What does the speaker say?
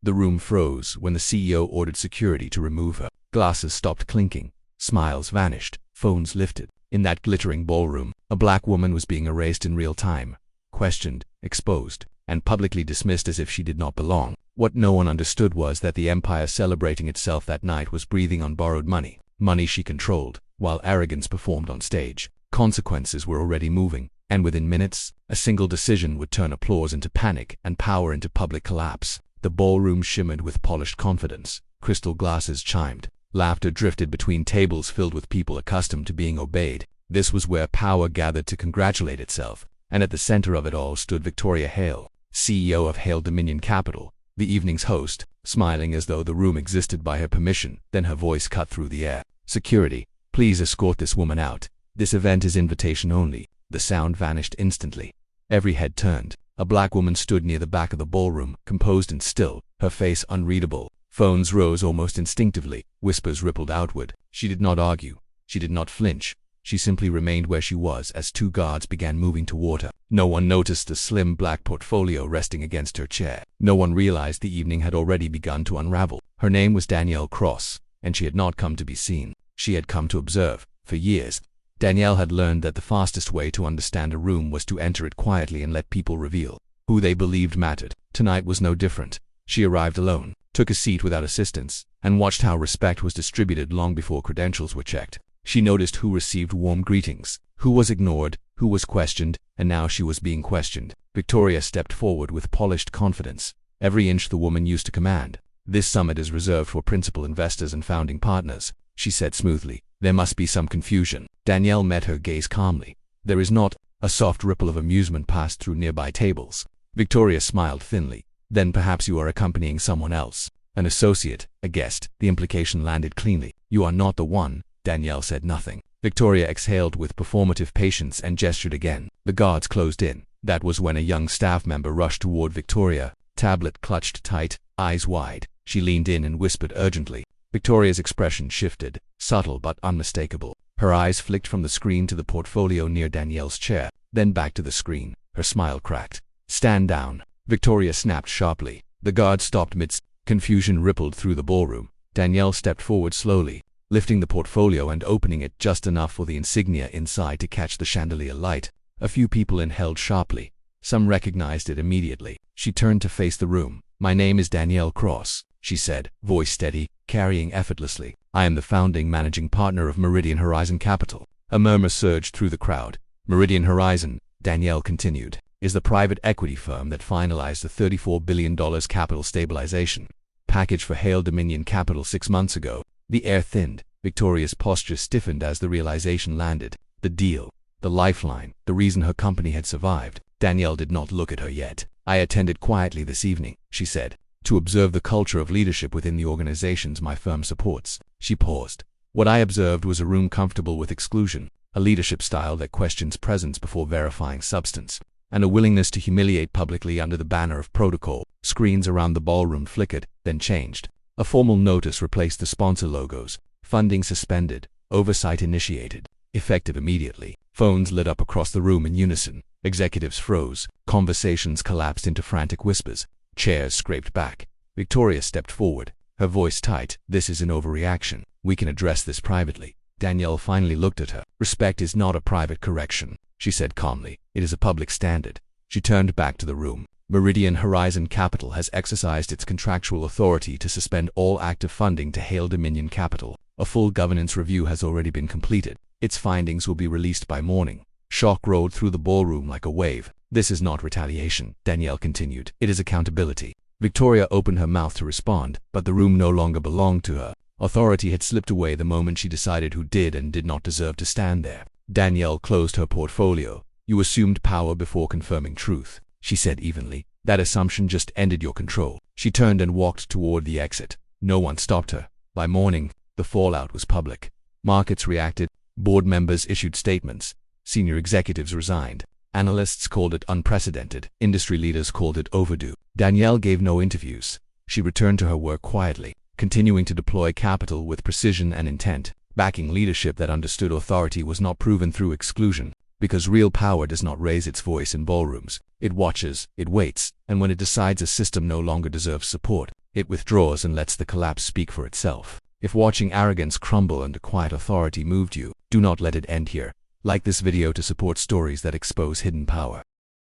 The room froze when the CEO ordered security to remove her. Glasses stopped clinking. Smiles vanished. Phones lifted. In that glittering ballroom, a black woman was being erased in real time, questioned, exposed, and publicly dismissed as if she did not belong. What no one understood was that the empire celebrating itself that night was breathing on borrowed money, money she controlled, while arrogance performed on stage. Consequences were already moving, and within minutes, a single decision would turn applause into panic and power into public collapse. The ballroom shimmered with polished confidence. Crystal glasses chimed. Laughter drifted between tables filled with people accustomed to being obeyed. This was where power gathered to congratulate itself, and at the center of it all stood Victoria Hale, CEO of Hale Dominion Capital, the evening's host, smiling as though the room existed by her permission. Then her voice cut through the air. "Security, please escort this woman out. This event is invitation only." The sound vanished instantly. Every head turned. A black woman stood near the back of the ballroom, composed and still, her face unreadable. Phones rose almost instinctively. Whispers rippled outward. She did not argue. She did not flinch. She simply remained where she was as two guards began moving toward her. No one noticed the slim black portfolio resting against her chair. No one realized the evening had already begun to unravel. Her name was Danielle Cross, and she had not come to be seen. She had come to observe. For years, Danielle had learned that the fastest way to understand a room was to enter it quietly and let people reveal who they believed mattered. Tonight was no different. She arrived alone, took a seat without assistance, and watched how respect was distributed long before credentials were checked. She noticed who received warm greetings, who was ignored, who was questioned, and now she was being questioned. Victoria stepped forward with polished confidence, every inch the woman used to command. "This summit is reserved for principal investors and founding partners," she said smoothly. "There must be some confusion." Danielle met her gaze calmly. "There is not." A soft ripple of amusement passed through nearby tables. Victoria smiled thinly. "Then perhaps you are accompanying someone else. An associate, a guest." The implication landed cleanly. "You are not the one." Danielle said nothing. Victoria exhaled with performative patience and gestured again. The guards closed in. That was when a young staff member rushed toward Victoria, tablet clutched tight, eyes wide. She leaned in and whispered urgently. Victoria's expression shifted, subtle but unmistakable. Her eyes flicked from the screen to the portfolio near Danielle's chair, then back to the screen. Her smile cracked. "Stand down," Victoria snapped sharply. The guard stopped midst. Confusion rippled through the ballroom. Danielle stepped forward slowly, lifting the portfolio and opening it just enough for the insignia inside to catch the chandelier light. A few people inhaled sharply. Some recognized it immediately. She turned to face the room. "My name is Danielle Cross," she said, voice steady, carrying effortlessly. "I am the founding managing partner of Meridian Horizon Capital." A murmur surged through the crowd. "Meridian Horizon," Danielle continued, "is the private equity firm that finalized the $34 billion capital stabilization package for Hale Dominion Capital 6 months ago." The air thinned. Victoria's posture stiffened as the realization landed. The deal, the lifeline, the reason her company had survived. Danielle did not look at her yet. "I attended quietly this evening," she said, "to observe the culture of leadership within the organizations my firm supports." She paused. "What I observed was a room comfortable with exclusion, a leadership style that questions presence before verifying substance, and a willingness to humiliate publicly under the banner of protocol." Screens around the ballroom flickered, then changed. A formal notice replaced the sponsor logos. Funding suspended. Oversight initiated. Effective immediately. Phones lit up across the room in unison. Executives froze. Conversations collapsed into frantic whispers. Chairs scraped back. Victoria stepped forward, her voice tight. "This is an overreaction. We can address this privately." Danielle finally looked at her. "Respect is not a private correction," she said calmly. "It is a public standard." She turned back to the room. "Meridian Horizon Capital has exercised its contractual authority to suspend all active funding to Hale Dominion Capital. A full governance review has already been completed. Its findings will be released by morning." Shock rolled through the ballroom like a wave. "This is not retaliation," Danielle continued. "It is accountability." Victoria opened her mouth to respond, but the room no longer belonged to her. Authority had slipped away the moment she decided who did and did not deserve to stand there. Danielle closed her portfolio. "You assumed power before confirming truth," she said evenly. "That assumption just ended your control." She turned and walked toward the exit. No one stopped her. By morning, the fallout was public. Markets reacted. Board members issued statements. Senior executives resigned. Analysts called it unprecedented. Industry leaders called it overdue. Danielle gave no interviews. She returned to her work quietly, continuing to deploy capital with precision and intent, backing leadership that understood authority was not proven through exclusion. Because real power does not raise its voice in ballrooms. It watches, it waits, and when it decides a system no longer deserves support, It withdraws and lets the collapse speak for itself. If watching arrogance crumble under quiet authority moved you, do not let it end here. Like this video to support stories that expose hidden power.